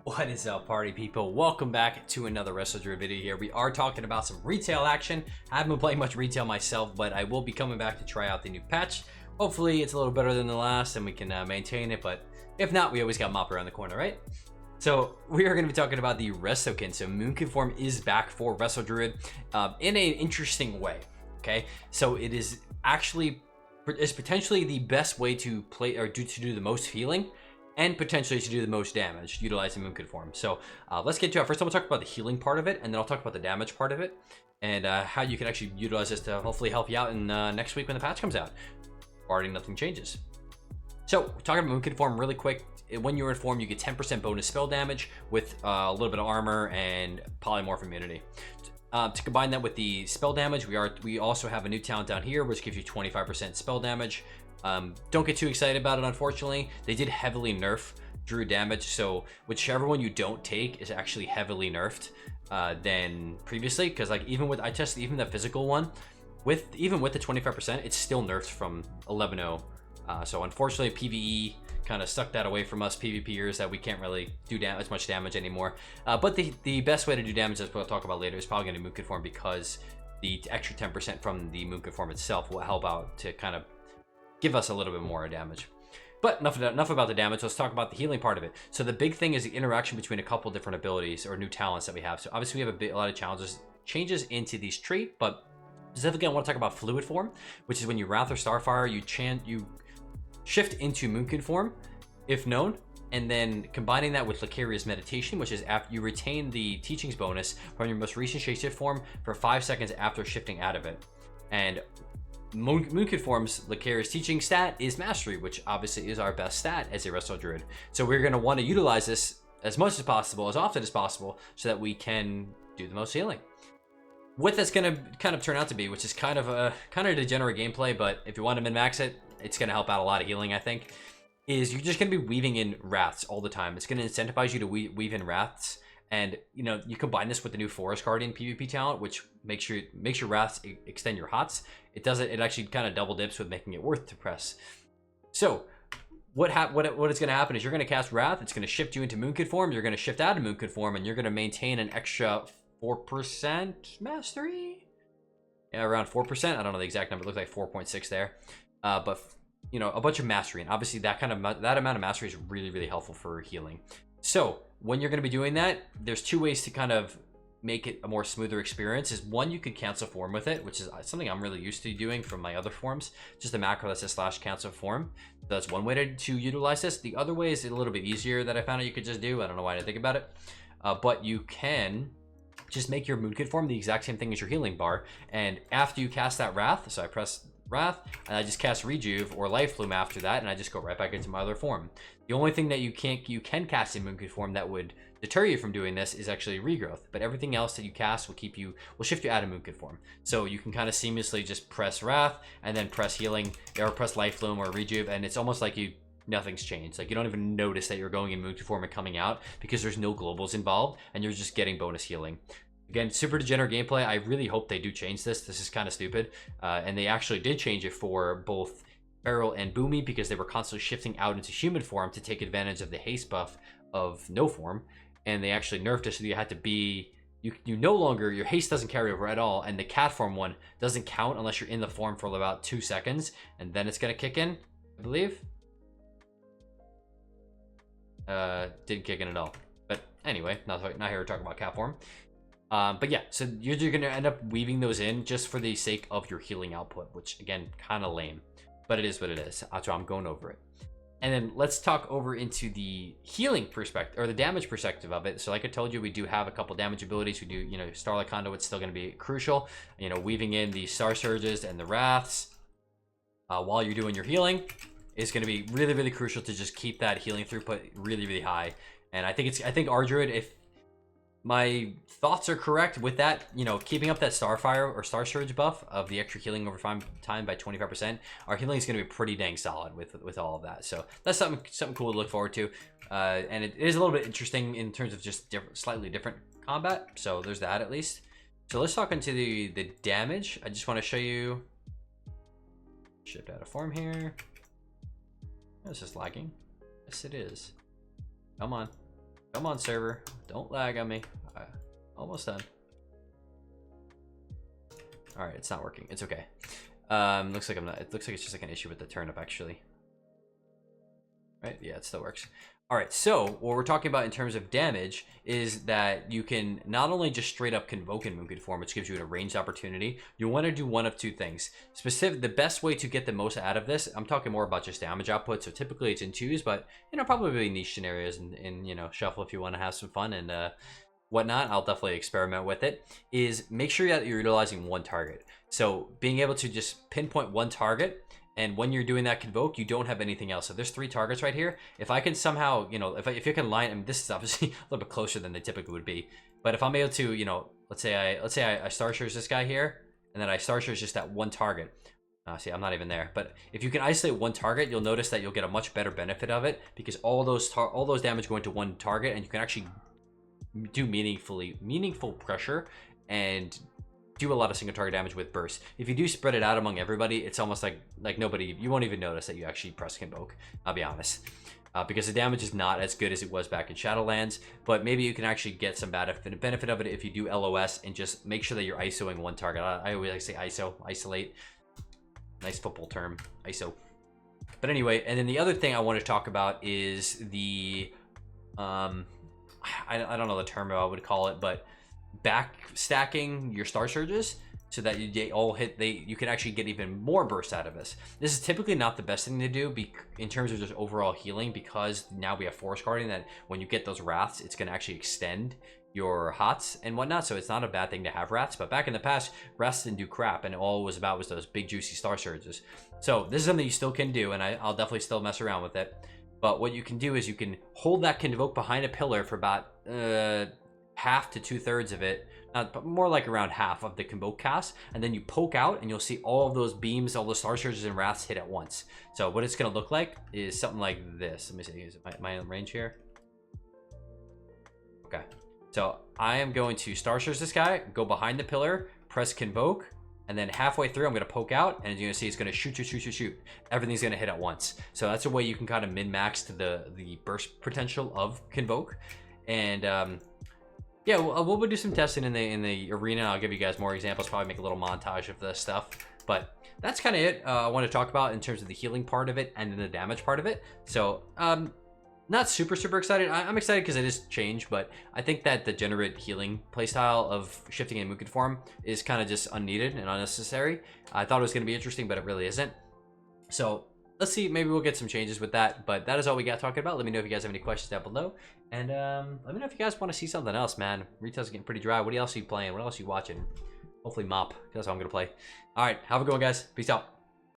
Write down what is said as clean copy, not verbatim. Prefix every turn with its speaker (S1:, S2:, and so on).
S1: What is up, party people? Welcome back to another Wrestle Druid video here. We are talking about some retail action. I haven't been playing much retail myself, but I will be coming back to try out the new patch. Hopefully it's a little better than the last and we can maintain it, but if not, we always got Mop around the corner, right? So we are going to be talking about the Restokin. So Moonkin Form is back for Wrestle Druid in an interesting way, okay? So it is actually, is potentially the best way to play or to do the most healing and potentially to do the most damage utilizing Moonkin Form. So let's get to it. First, I'm going to talk about the healing part of it, and then I'll talk about the damage part of it, and how you can actually utilize this to hopefully help you out in next week when the patch comes out, barring nothing changes. So talking about Moonkin Form really quick, when you're in form, you get 10% bonus spell damage with a little bit of armor and polymorph immunity. To combine that with the spell damage, we also have a new talent down here, which gives you 25% spell damage. Don't get too excited about it, unfortunately. They did heavily nerf Druid damage, so whichever one you don't take is actually heavily nerfed than previously, because like I tested even the physical one, even with the 25%, it's still nerfed from 11.0. So unfortunately PvE kind of stuck that away from us PvPers, that we can't really do as much damage anymore. But the best way to do damage, as we'll talk about later, is probably going to be Moonkin Form, because the extra 10% from the Moonkin Form itself will help out to kind of give us a little bit more damage. But enough about the damage. Let's talk about the healing part of it. So the big thing is the interaction between a couple different abilities or new talents that we have. So obviously we have a lot of changes into these traits, but specifically I want to talk about Fluid Form, which is when you Wrath or Starfire, you shift into Moonkin Form, if known, and then combining that with Lucarious Meditation, which is after you retain the teachings bonus from your most recent shapeshift form for 5 seconds after shifting out of it. And Moonkin Form's Lucarious Teaching stat is Mastery, which obviously is our best stat as a Wrestle Druid. So we're going to want to utilize this as much as possible, as often as possible, so that we can do the most healing. What that's going to kind of turn out to be, which is kind of a degenerate gameplay, but if you want to min-max it, it's going to help out a lot of healing, I think, is you're just going to be weaving in Wraths all the time. It's going to incentivize you to weave in Wraths. And you know, you combine this with the new Forest Guardian PvP talent, which makes your Wraths extend your HOTS. It actually kind of double dips with making it worth to press. So what is going to happen is you're going to cast Wrath. It's going to shift you into Moonkin Form. You're going to shift out of Moonkin Form, and you're going to maintain an extra 4% mastery. Yeah, around 4%. I don't know the exact number. It looks like 4.6 there. But you know, a bunch of mastery, and obviously that amount of mastery is really helpful for healing. So when you're going to be doing that, there's two ways to kind of make it a more smoother experience. Is one, you could cancel form with it, which is something I'm really used to doing from my other forms, just a macro that says /cancel form. That's one way to utilize this. The other way is a little bit easier that I found out you could just do. I don't know why I didn't think about it, but you can just make your Moonkin Form the exact same thing as your healing bar, and after you cast that Wrath, so I press Wrath and I just cast Rejuve or Life Bloom after that, and I just go right back into my other form. The only thing that you can cast in Moonkin Form that would deter you from doing this is actually Regrowth, but everything else that you cast will shift you out of Moonkin Form. So you can kind of seamlessly just press Wrath and then press Healing, or press Life Bloom or Rejuve, and it's almost like nothing's changed. Like you don't even notice that you're going in Moonkin Form and coming out, because there's no globals involved and you're just getting bonus healing. Again, super degenerate gameplay. I really hope they do change this. This is kind of stupid. And they actually did change it for both Feral and Boomy, because they were constantly shifting out into human form to take advantage of the haste buff of no form. And they actually nerfed it so you had to be, you no longer, your haste doesn't carry over at all. And the cat form one doesn't count unless you're in the form for about 2 seconds. And then it's going to kick in, I believe. Didn't kick in at all. But anyway, not here to talk about cat form. But yeah, so you're going to end up weaving those in just for the sake of your healing output, which again, kind of lame, but it is what it is. So I'm going over it. And then let's talk over into the healing perspective, or the damage perspective of it. So like I told you, we do have a couple damage abilities. We do, you know, Starlight Conduit's still going to be crucial, you know, weaving in the Star Surges and the Wraths while you're doing your healing is going to be really crucial to just keep that healing throughput really high. And I think our Druid, if my thoughts are correct with that, you know, keeping up that Starfire or Star Surge buff of the extra healing over time by 25%, our healing is going to be pretty dang solid with all of that. So that's something cool to look forward to, and it is a little bit interesting in terms of just slightly different combat. So there's that at least. So let's talk into the damage. I just want to show you. Shift out of form here. This is lagging. Yes, it is. Come on. Come on, server. Don't lag on me. Almost done. All right, it's not working. It's okay. Looks like I'm not. It looks like it's just like an issue with the turnip, actually. Right? Yeah, it still works. All right, so what we're talking about in terms of damage is that you can not only just straight up convoke in Moonkin Form, which gives you a ranged opportunity. You want to do one of two things. The best way to get the most out of this, I'm talking more about just damage output. So typically it's in twos, but you know, probably niche scenarios and you know, shuffle if you want to have some fun and whatnot. I'll definitely experiment with it. Is make sure that you're utilizing one target. So being able to just pinpoint one target. And when you're doing that convoke, you don't have anything else. So there's 3 targets right here. If I can somehow, you know, if you can line, I mean, this is obviously a little bit closer than they typically would be. But if I'm able to, you know, let's say I Star Search this guy here, and then I Star Search just that one target. See, I'm not even there. But if you can isolate one target, you'll notice that you'll get a much better benefit of it because all those damage go into one target, and you can actually do meaningful pressure and do a lot of single target damage with burst. If you do spread it out among everybody, it's almost like nobody, you won't even notice that you actually press convoke. I'll be honest, because the damage is not as good as it was back in Shadowlands. But maybe you can actually get some benefit of it if you do LOS and just make sure that you're ISOing one target. I always like to say ISO, isolate. Nice football term, ISO. But anyway, and then the other thing I want to talk about is the I don't know the term I would call it, but back stacking your Star Surges so that they all hit, you can actually get even more burst out of this. This is typically not the best thing to do in terms of just overall healing, because now we have Forest Guardian that when you get those wraths, it's going to actually extend your hots and whatnot. So it's not a bad thing to have wraths, but back in the past, wraths didn't do crap, and all it was about was those big juicy Star Surges. So this is something you still can do, and I'll definitely still mess around with it. But what you can do is you can hold that convoke behind a pillar for about half to 2/3 of it, but more like around half of the convoke cast, and then you poke out and you'll see all of those beams, all the Star Surges and wraths hit at once. So what it's going to look like is something like this. Let me see, is it my range here? Okay, so I am going to Star Surge this guy, go behind the pillar, press convoke, and then halfway through I'm going to poke out, and you're going to see it's going to shoot. Everything's going to hit at once. So that's a way you can kind of min-max to the burst potential of convoke. And yeah, we'll do some testing in the arena. I'll give you guys more examples, probably make a little montage of this stuff. But that's kind of it I want to talk about in terms of the healing part of it and then the damage part of it. So not super excited. I'm excited because it is change, but I think that the generate healing playstyle of shifting in Moonkin Form is kind of just unneeded and unnecessary. I thought it was going to be interesting, but it really isn't. So let's see, maybe we'll get some changes with that, but that is all we got talking about. Let me know if you guys have any questions down below, and let me know if you guys want to see something else, man. Retail's getting pretty dry. What else are you playing? What else are you watching? Hopefully Mop, that's what I'm gonna play. All right, have a good one, guys. Peace out.